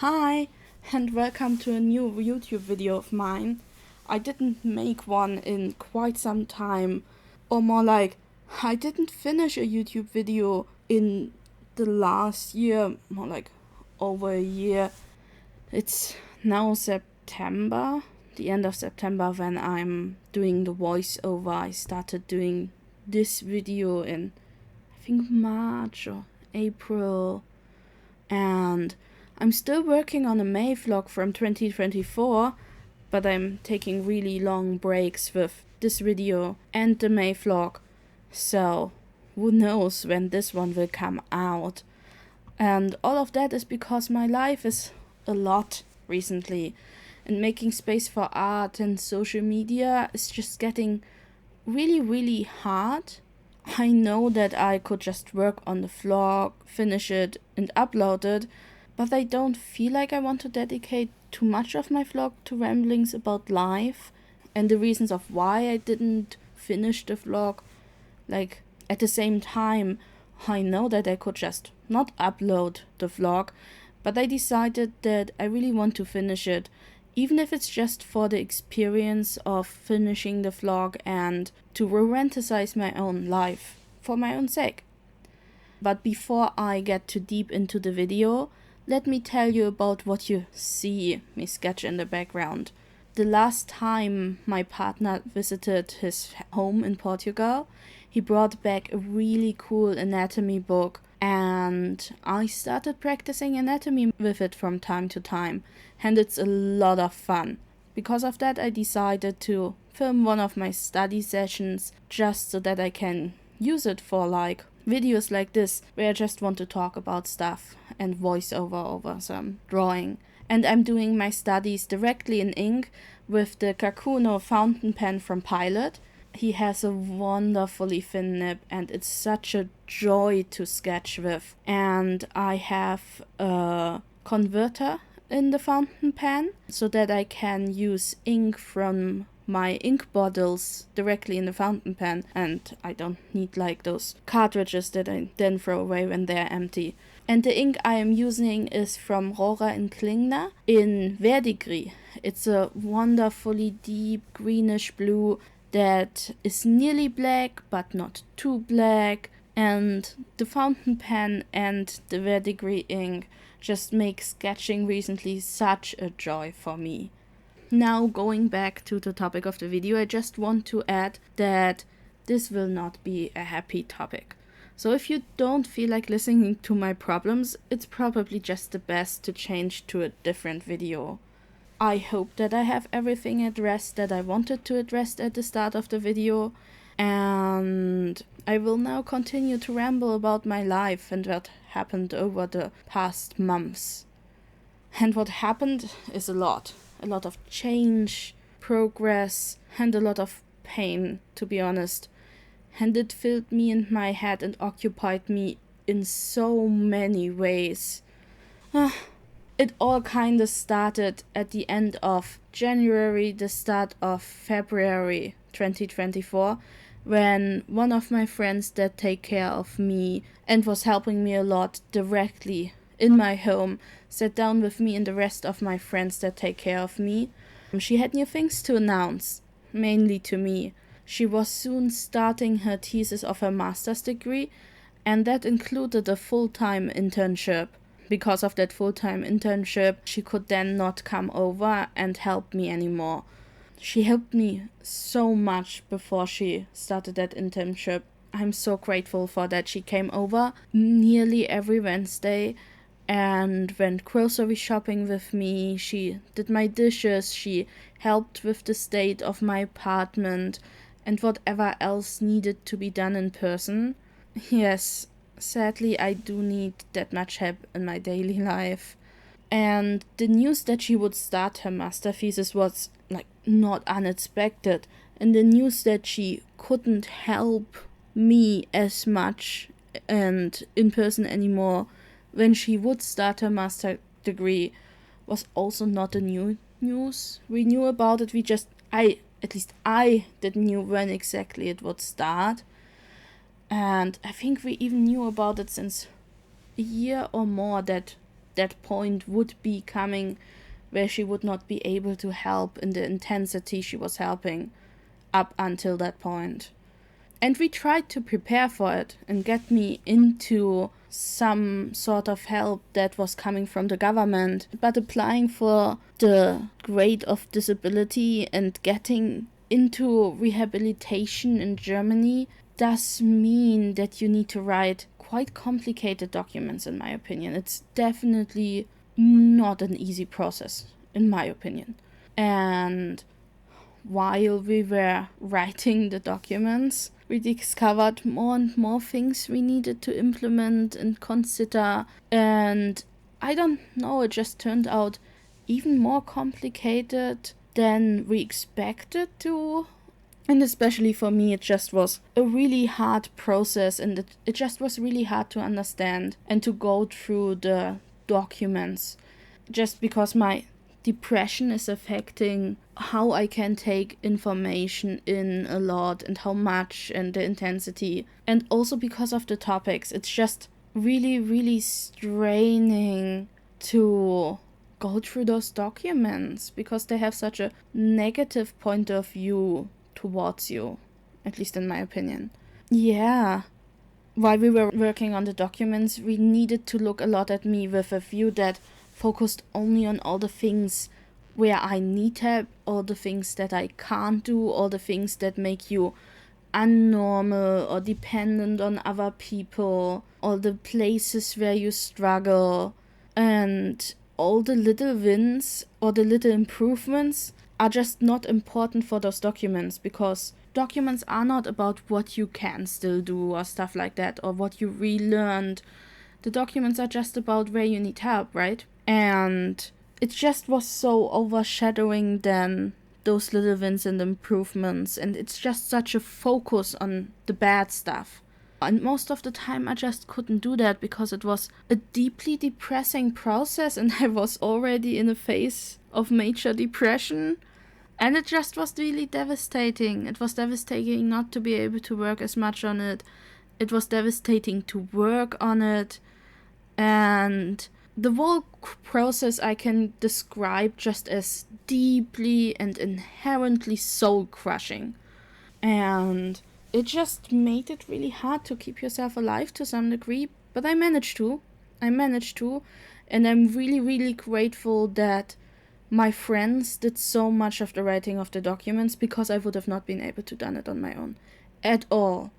Hi, and welcome to a new YouTube video of mine. I didn't make one in quite some time, or more like, I didn't finish a YouTube video in the last year, more like over a year. It's now September, the end of September, when I'm doing the voiceover. I started doing this video in, I think, March or April, and I'm still working on a May vlog from 2024, but I'm taking really long breaks with this video and the May vlog, so who knows when this one will come out. And all of that is because my life is a lot recently, and making space for art and social media is just getting really hard. I know that I could just work on the vlog, finish it and upload it, but I don't feel like I want to dedicate too much of my vlog to ramblings about life and the reasons of why I didn't finish the vlog. Like, at the same time, I know that I could just not upload the vlog, but I decided that I really want to finish it, even if it's just for the experience of finishing the vlog and to romanticize my own life for my own sake. But before I get too deep into the video, let me tell you about what you see me sketch in the background. The last time my partner visited his home in Portugal, he brought back a really cool anatomy book, and I started practicing anatomy with it from time to time, and it's a lot of fun. Because of that, I decided to film one of my study sessions just so that I can use it for videos like this, where I just want to talk about stuff and voice over some drawing. And I'm doing my studies directly in ink with the Kakuno fountain pen from Pilot. He has a wonderfully thin nib and it's such a joy to sketch with. And I have a converter in the fountain pen so that I can use ink from my ink bottles directly in the fountain pen, and I don't need those cartridges that I then throw away when they're empty. And the ink I am using is from Rohrer&Klingner in Verdigris. It's a wonderfully deep greenish blue that is nearly black but not too black, and the fountain pen and the Verdigris ink just make sketching recently such a joy for me. Now, going back to the topic of the video, I just want to add that this will not be a happy topic. So if you don't feel like listening to my problems, it's probably just the best to change to a different video. I hope that I have everything addressed that I wanted to address at the start of the video, and I will now continue to ramble about my life and what happened over the past months. And what happened is a lot of change, progress, and a lot of pain, to be honest. And it filled me in my head and occupied me in so many ways. It all kinda started at the end of January, the start of February 2024, when one of my friends that take care of me and was helping me a lot directly in my home sat down with me and the rest of my friends that take care of me. She had new things to announce, mainly to me. She was soon starting her thesis of her master's degree, and that included a full-time internship. Because of that full-time internship, she could then not come over and help me anymore. She helped me so much before she started that internship. I'm so grateful for that. She came over nearly every Wednesday and went grocery shopping with me. She did my dishes, she helped with the state of my apartment and whatever else needed to be done in person. Yes, sadly I do need that much help in my daily life. And the news that she would start her master thesis was not unexpected, and the news that she couldn't help me as much and in person anymore when she would start her master degree was also not a new news. We knew about it, I didn't know when exactly it would start. And I think we even knew about it since a year or more, that that point would be coming where she would not be able to help in the intensity she was helping up until that point. And we tried to prepare for it and get me into some sort of help that was coming from the government. But applying for the grade of disability and getting into rehabilitation in Germany does mean that you need to write quite complicated documents, in my opinion. It's definitely not an easy process, in my opinion. And while we were writing the documents, we discovered more and more things we needed to implement and consider. And I don't know, it just turned out even more complicated than we expected to. And especially for me, it just was a really hard process, and it just was really hard to understand and to go through the documents. Just because my depression is affecting how I can take information in a lot and how much and the intensity. And also because of the topics, it's just really, really straining to go through those documents because they have such a negative point of view towards you, at least in my opinion. Yeah. While we were working on the documents, we needed to look a lot at me with a view that focused only on all the things where I need help, all the things that I can't do, all the things that make you unnormal or dependent on other people, all the places where you struggle, and all the little wins or the little improvements are just not important for those documents, because documents are not about what you can still do or stuff like that, or what you relearned. The documents are just about where you need help, right? And it just was so overshadowing than those little wins and improvements, and it's just such a focus on the bad stuff. And most of the time I just couldn't do that because it was a deeply depressing process, and I was already in a phase of major depression. And it just was really devastating. It was devastating not to be able to work as much on it. It was devastating to work on it. And the whole process I can describe just as deeply and inherently soul-crushing. And it just made it really hard to keep yourself alive to some degree. But I managed to. And I'm really, really grateful that my friends did so much of the writing of the documents, because I would have not been able to done it on my own at all.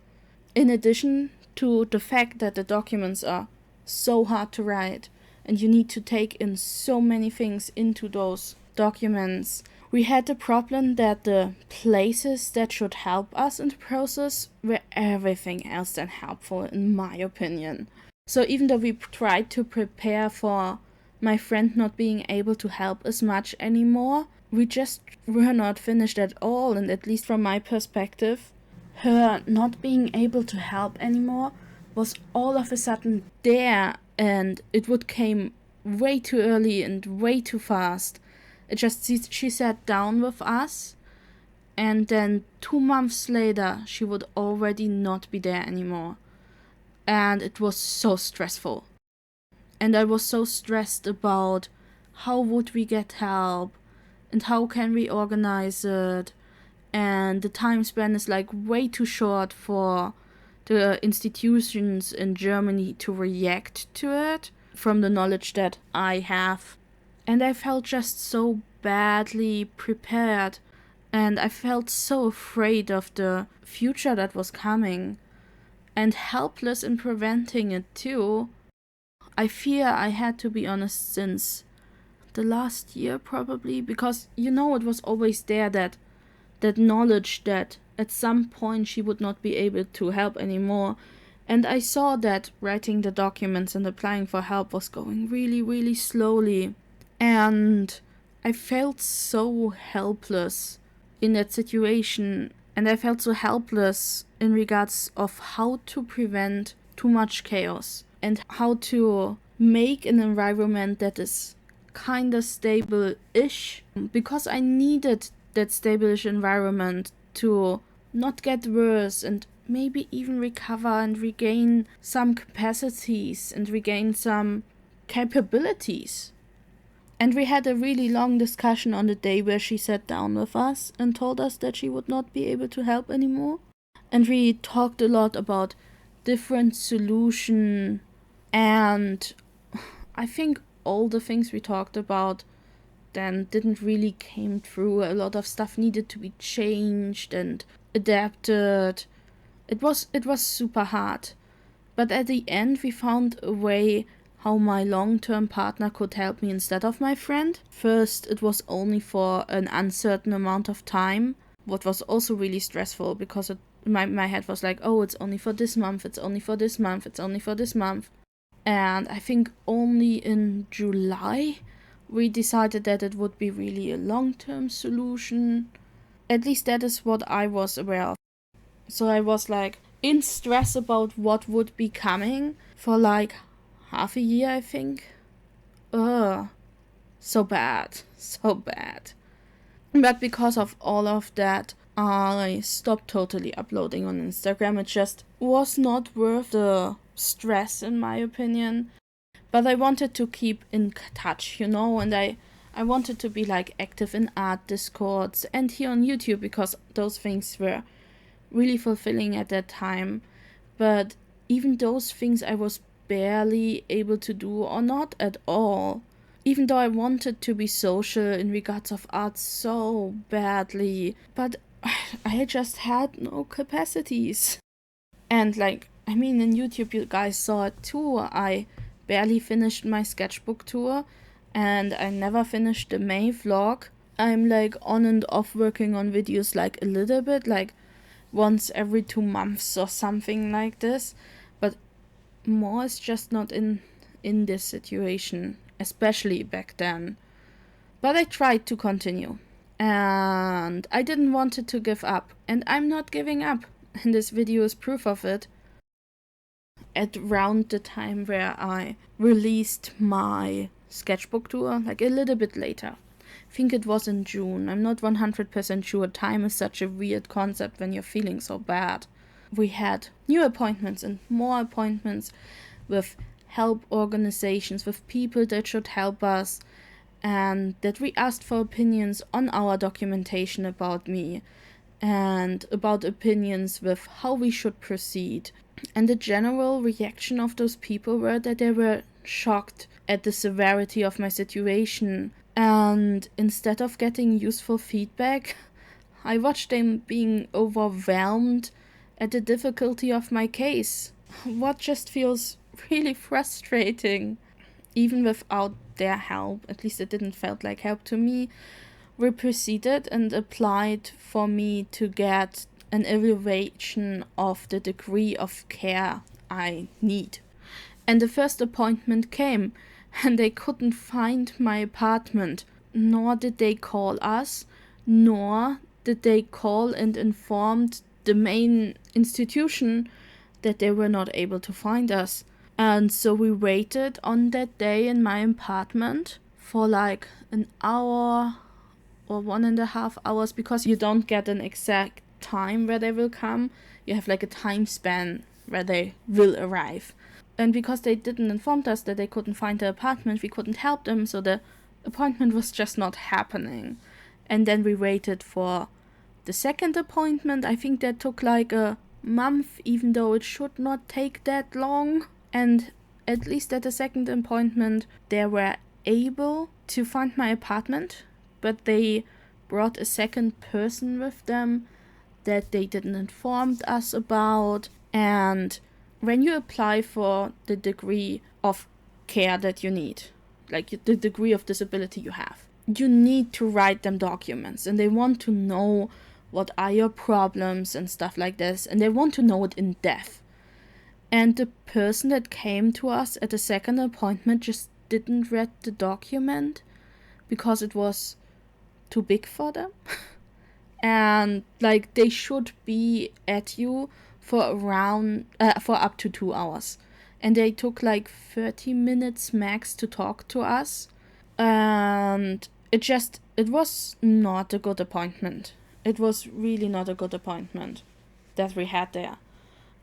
In addition to the fact that the documents are so hard to write and you need to take in so many things into those documents, we had the problem that the places that should help us in the process were everything else than helpful, in my opinion. So even though we tried to prepare for my friend not being able to help as much anymore, we just were not finished at all. And at least from my perspective, her not being able to help anymore was all of a sudden there, and it would came way too early and way too fast. It just, she sat down with us, and then 2 months later she would already not be there anymore. And it was so stressful. And I was so stressed about how would we get help and how can we organize it. And the time span is like way too short for the institutions in Germany to react to it from the knowledge that I have. And I felt just so badly prepared, and I felt so afraid of the future that was coming and helpless in preventing it too. I fear I had to be honest since the last year probably, because it was always there, that knowledge that at some point she would not be able to help anymore. And I saw that writing the documents and applying for help was going really, really slowly. And I felt so helpless in that situation. And I felt so helpless in regards of how to prevent too much chaos and how to make an environment that is kind of stable-ish, because I needed that stable-ish environment to not get worse and maybe even recover and regain some capacities and regain some capabilities. And we had a really long discussion on the day where she sat down with us and told us that she would not be able to help anymore. And we talked a lot about different solutions, and I think all the things we talked about then didn't really came through. A lot of stuff needed to be changed and adapted. It was super hard. But at the end we found a way how my long-term partner could help me instead of my friend. First, it was only for an uncertain amount of time, what was also really stressful because my head was like, oh, it's only for this month, it's only for this month, it's only for this month. And I think only in July we decided that it would be really a long-term solution. At least that is what I was aware of. So I was like in stress about what would be coming for like half a year, I think. So bad. But because of all of that, I stopped totally uploading on Instagram. It just was not worth the stress, in my opinion. But I wanted to keep in touch, and I wanted to be like active in art discords and here on YouTube, because those things were really fulfilling at that time. But even those things I was barely able to do, or not at all. Even though I wanted to be social in regards of art so badly, but I just had no capacities. And in YouTube you guys saw it too. I barely finished my sketchbook tour, and I never finished the May vlog. I'm on and off working on videos a little bit, once every 2 months or something like this, but more is just not in this situation, especially back then. But I tried to continue, and I didn't want it to give up, and I'm not giving up, and this video is proof of it. At around the time where I released my sketchbook tour, a little bit later, I think it was in June, I'm not 100% sure, time is such a weird concept when you're feeling so bad. We had new appointments and more appointments with help organizations, with people that should help us, and that we asked for opinions on our documentation about me, and about opinions with how we should proceed. And the general reaction of those people were that they were shocked at the severity of my situation, and instead of getting useful feedback, I watched them being overwhelmed at the difficulty of my case, what just feels really frustrating. Even without their help, at least it didn't felt like help to me, we proceeded and applied for me to get an evaluation of the degree of care I need. And the first appointment came, and they couldn't find my apartment, nor did they call us, nor did they call and informed the main institution that they were not able to find us. And so we waited on that day in my apartment for an hour or 1.5 hours, because you don't get an exact time where they will come. You have a time span where they will arrive. And because they didn't inform us that they couldn't find the apartment, we couldn't help them, so the appointment was just not happening. And then we waited for the second appointment. I think that took a month, even though it should not take that long. And at least at the second appointment, they were able to find my apartment, but they brought a second person with them that they didn't inform us about. And when you apply for the degree of care that you need, the degree of disability you have, you need to write them documents, and they want to know what are your problems and stuff like this, and they want to know it in depth. And the person that came to us at the second appointment just didn't read the document because it was too big for them. And they should be at you for up to 2 hours, and they took 30 minutes max to talk to us, and it was not a good appointment. It was really not a good appointment that we had there.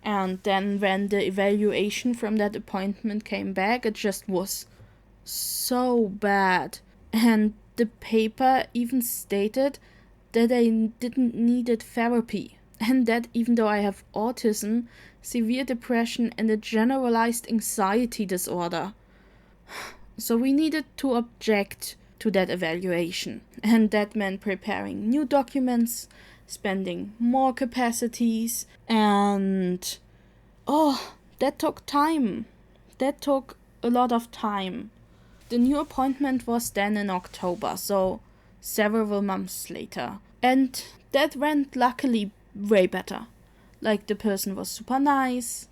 And then when the evaluation from that appointment came back, it just was so bad. And the paper even stated that I didn't needed therapy. And that even though I have autism, severe depression, and a generalized anxiety disorder. So we needed to object to that evaluation. And that meant preparing new documents, spending more capacities, and that took time. That took a lot of time. The new appointment was then in October, so several months later. And that went luckily way better. Like, the person was super nice,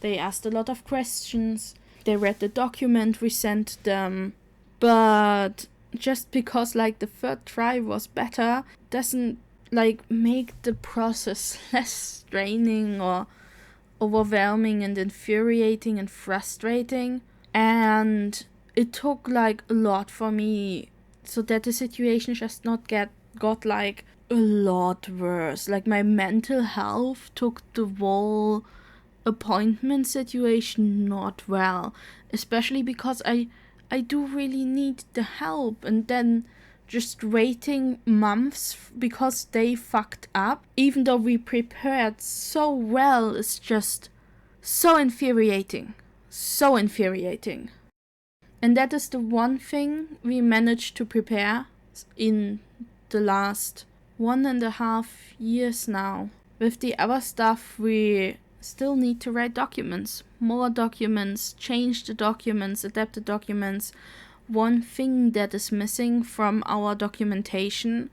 they asked a lot of questions, they read the document we sent them, but just because like the third try was better doesn't like make the process less straining or overwhelming and infuriating and frustrating. And it took like a lot for me so that the situation just not got like a lot worse. Like, my mental health took the whole appointment situation not well, especially because I do really need the help, and then just waiting months because they fucked up, even though we prepared so well, is just so infuriating. So infuriating. And that is the one thing we managed to prepare in the last 1.5 years now. With the other stuff, we still need to write documents, more documents, change the documents, adapt the documents. One thing that is missing from our documentation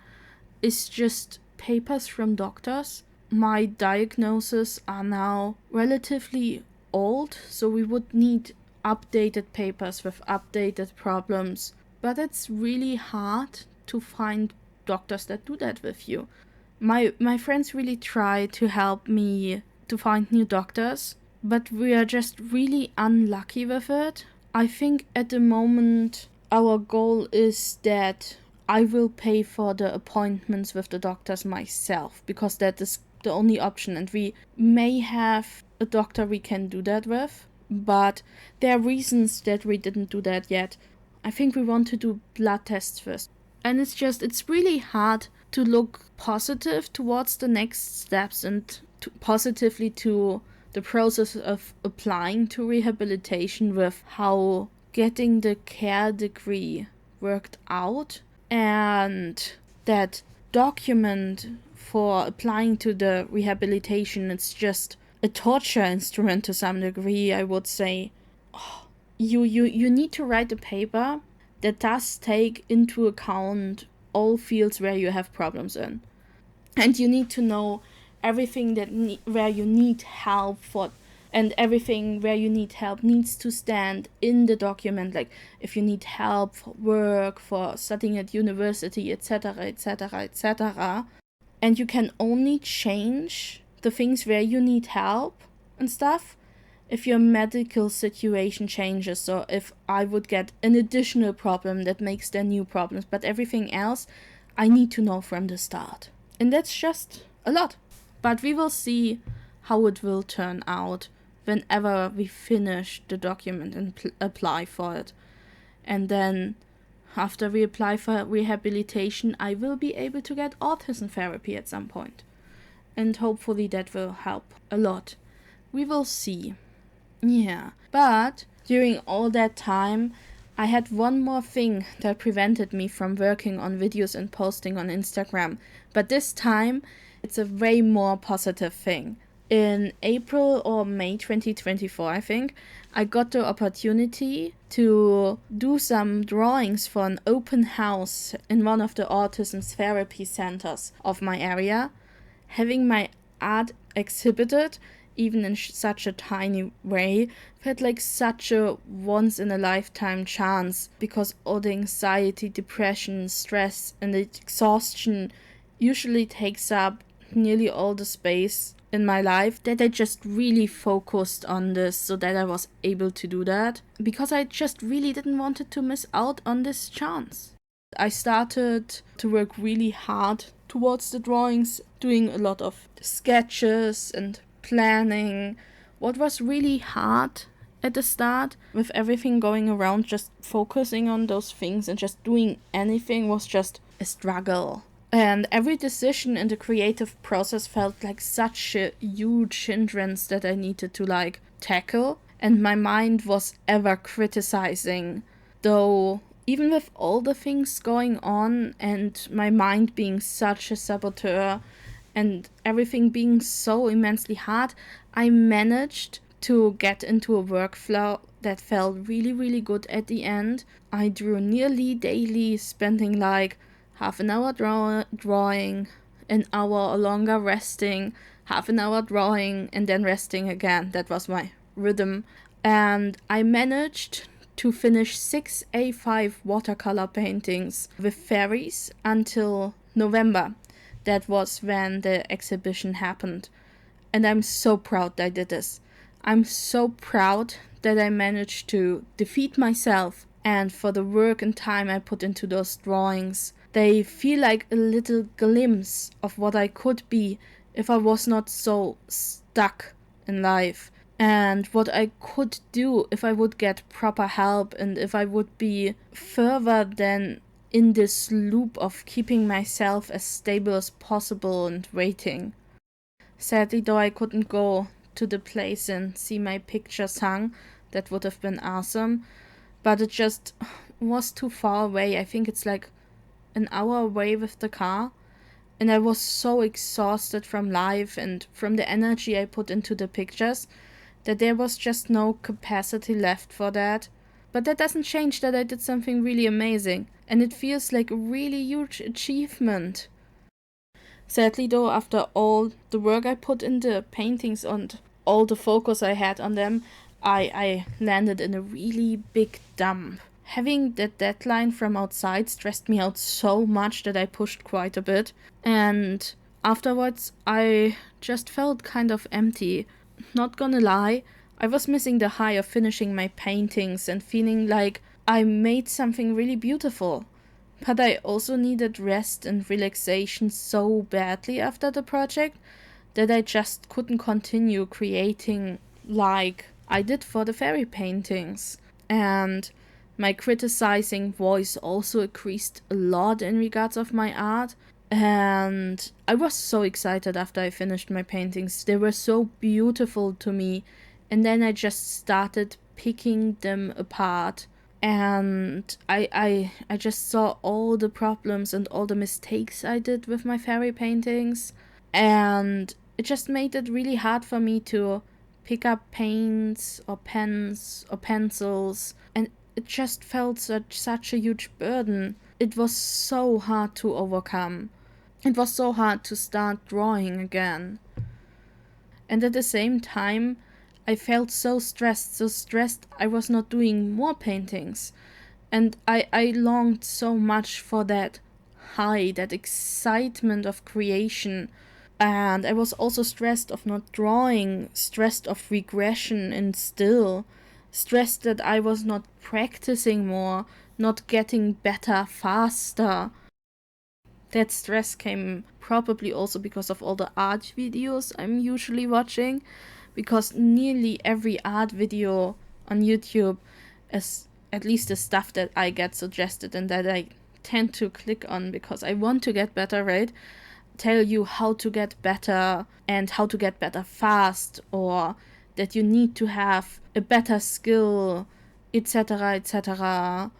is just papers from doctors. My diagnoses are now relatively old, so we would need updated papers with updated problems. But it's really hard to find doctors that do that with you. My friends really try to help me to find new doctors, but we are just really unlucky with it. I think at the moment our goal is that I will pay for the appointments with the doctors myself, because that is the only option, and we may have a doctor we can do that with, but there are reasons that we didn't do that yet. I think we want to do blood tests first. And it's really hard to look positive towards the next steps and positively to the process of applying to rehabilitation with how getting the care degree worked out, and that document for applying to the rehabilitation, it's just a torture instrument to some degree, I would say. You need to write a paper that does take into account all fields where you have problems in. And you need to know everything that where you need help for, and everything where you need help needs to stand in the document. Like, if you need help for work, for studying at university, etc., etc., etc. And you can only change the things where you need help and stuff if your medical situation changes. So if I would get an additional problem that makes there new problems, but everything else I need to know from the start. And that's just a lot. But we will see how it will turn out whenever we finish the document and apply for it. And then after we apply for rehabilitation, I will be able to get autism therapy at some point. And hopefully that will help a lot. We will see. Yeah. But during all that time, I had one more thing that prevented me from working on videos and posting on Instagram. But this time, it's a way more positive thing. In April or May 2024, I think, I got the opportunity to do some drawings for an open house in one of the autism therapy centers of my area. Having my art exhibited, even in such a tiny way, felt like such a once-in-a-lifetime chance, because all the anxiety, depression, stress, and the exhaustion usually takes up nearly all the space in my life, that I just really focused on this so that I was able to do that, because I just really didn't want to miss out on this chance. I started to work really hard towards the drawings, doing a lot of sketches and planning. What was really hard at the start. With everything going around, just focusing on those things and just doing anything was just a struggle. And every decision in the creative process felt like such a huge hindrance that I needed to like tackle. And my mind was ever criticizing. Though, even with all the things going on and my mind being such a saboteur and everything being so immensely hard, I managed to get into a workflow that felt really, really good at the end. I drew nearly daily, spending like half an hour drawing, an hour or longer resting, half an hour drawing, and then resting again. That was my rhythm. And I managed to finish 6 A5 watercolor paintings with fairies until November. That was when the exhibition happened. And I'm so proud that I did this. I'm so proud that I managed to defeat myself and for the work and time I put into those drawings. They feel like a little glimpse of what I could be if I was not so stuck in life, and what I could do if I would get proper help and if I would be further than in this loop of keeping myself as stable as possible and waiting. Sadly, though, I couldn't go to the place and see my pictures hung. That would have been awesome, but it just was too far away. I think it's like an hour away with the car, and I was so exhausted from life and from the energy I put into the pictures that there was just no capacity left for that. But that doesn't change that I did something really amazing, and it feels like a really huge achievement. Sadly, though, after all the work I put in the paintings and all the focus I had on them, I landed in a really big dump. Having that deadline from outside stressed me out so much that I pushed quite a bit, and afterwards I just felt kind of empty. Not gonna lie, I was missing the high of finishing my paintings and feeling like I made something really beautiful. But I also needed rest and relaxation so badly after the project that I just couldn't continue creating like I did for the fairy paintings. And my criticizing voice also increased a lot in regards of my art. And I was so excited after I finished my paintings. They were so beautiful to me. And then I just started picking them apart. And I just saw all the problems and all the mistakes I did with my fairy paintings. And it just made it really hard for me to pick up paints or pens or pencils. And it just felt such a huge burden. It was so hard to overcome. It was so hard to start drawing again. And at the same time, I felt so stressed I was not doing more paintings. And I longed so much for that high, that excitement of creation. And I was also stressed of not drawing, stressed of regression and still, stressed that I was not practicing more, not getting better faster. That stress came probably also because of all the art videos I'm usually watching, because nearly every art video on YouTube is at least the stuff that I get suggested and that I tend to click on because I want to get better, right? Tell you how to get better and how to get better fast, or that you need to have a better skill, etc., etc.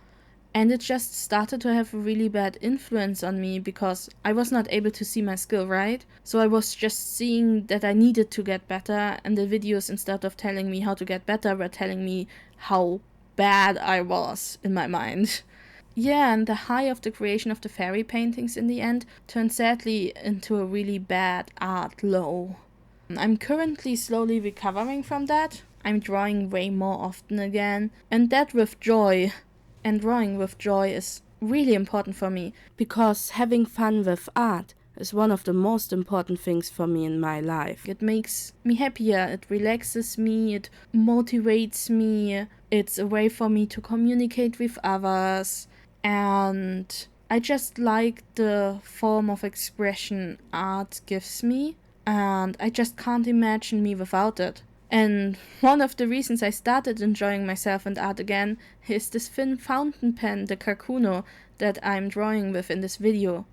And it just started to have a really bad influence on me because I was not able to see my skill, right? So I was just seeing that I needed to get better, and the videos, instead of telling me how to get better, were telling me how bad I was in my mind. Yeah, and the high of the creation of the fairy paintings in the end turned sadly into a really bad art low. I'm currently slowly recovering from that. I'm drawing way more often again, and that with joy. And drawing with joy is really important for me, because having fun with art is one of the most important things for me in my life. It makes me happier, it relaxes me, it motivates me, it's a way for me to communicate with others, and I just like the form of expression art gives me, and I just can't imagine me without it. And one of the reasons I started enjoying myself and art again is this thin fountain pen, the Kakuno, that I'm drawing with in this video.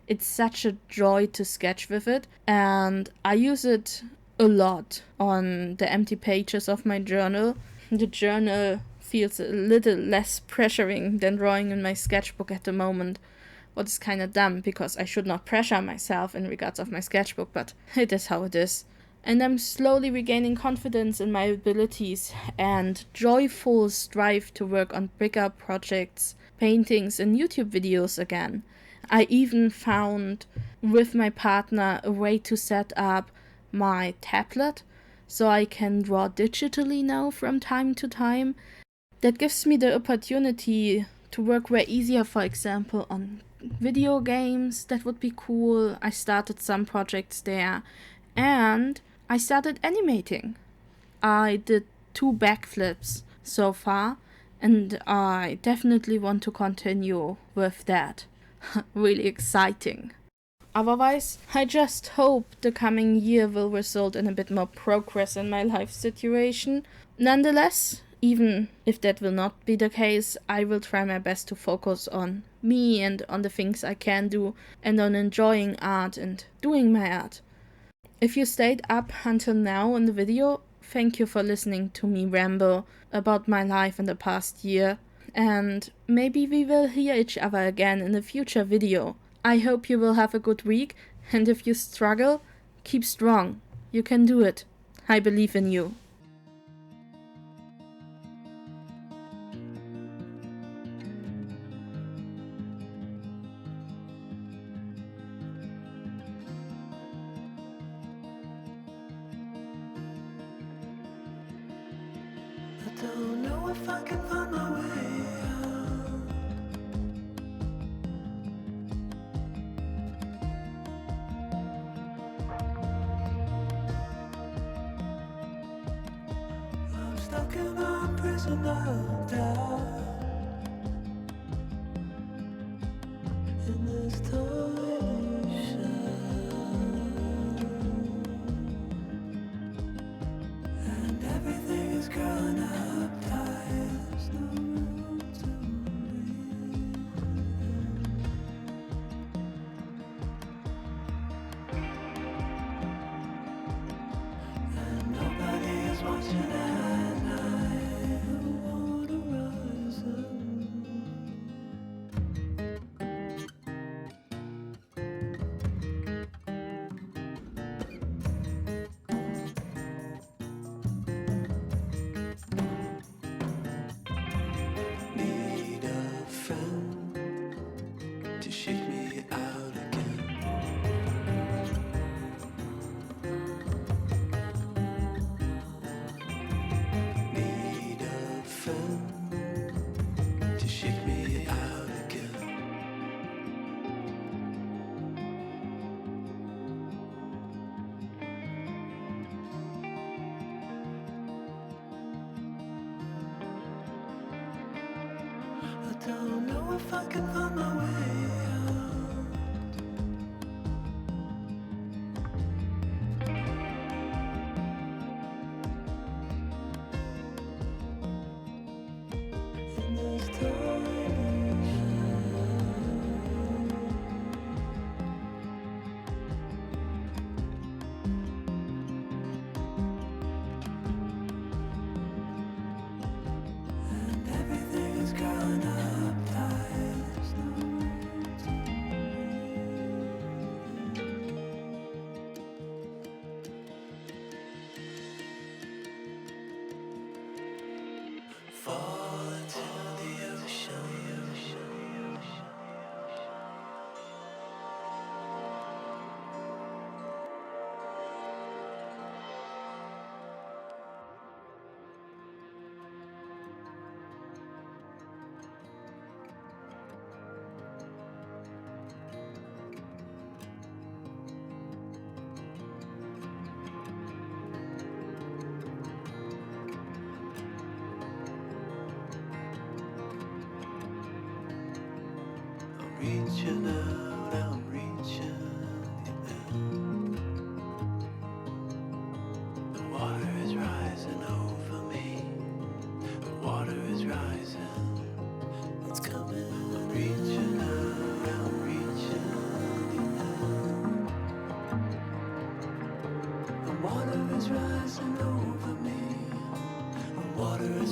It's such a joy to sketch with it, and I use it a lot on the empty pages of my journal. The journal feels a little less pressuring than drawing in my sketchbook at the moment. What is kind of dumb, because I should not pressure myself in regards of my sketchbook, but it is how it is. And I'm slowly regaining confidence in my abilities and joyful strive to work on bigger projects, paintings and YouTube videos again. I even found with my partner a way to set up my tablet so I can draw digitally now from time to time. That gives me the opportunity to work way easier, for example, on video games. That would be cool. I started some projects there, and I started animating. I did 2 backflips so far, and I definitely want to continue with that. Really exciting. Otherwise, I just hope the coming year will result in a bit more progress in my life situation. Nonetheless, even if that will not be the case, I will try my best to focus on me and on the things I can do and on enjoying art and doing my art. If you stayed up until now in the video, thank you for listening to me ramble about my life in the past year. And maybe we will hear each other again in a future video. I hope you will have a good week, and if you struggle, keep strong. You can do it. I believe in you. I don't know if I can find my way out. I'm stuck in a prison of doubt. In this tiny shell, and everything is growing up tight. There's no room to breathe. And nobody is watching at night. I wanna rise up. Need a friend to shake me out again. Need a friend to shake me out again. I don't know if I can find my way out. In this tiny shell, and everything is growing up tight. There's no room to breathe. Fall into the ocean. I'm reaching out, I'm reaching the end. The water is rising.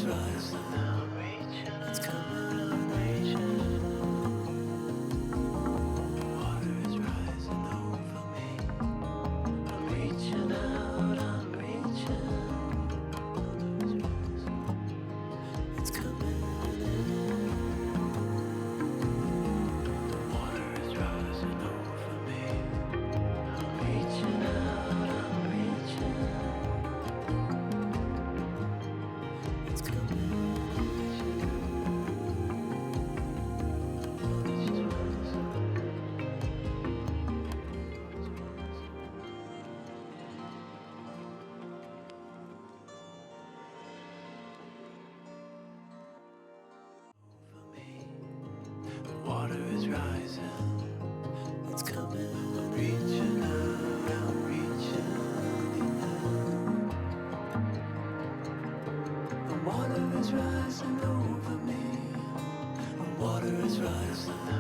is rising. I'm reaching. It's coming. I'm reaching. Water is rising over me. I'm reaching out. I'm reaching. It's coming in. Water is rising over me. I'm reaching out. I'm reaching. It's coming. The water is rising. It's coming. I'm reaching out. I'm reaching. The water is rising over me. The water is rising.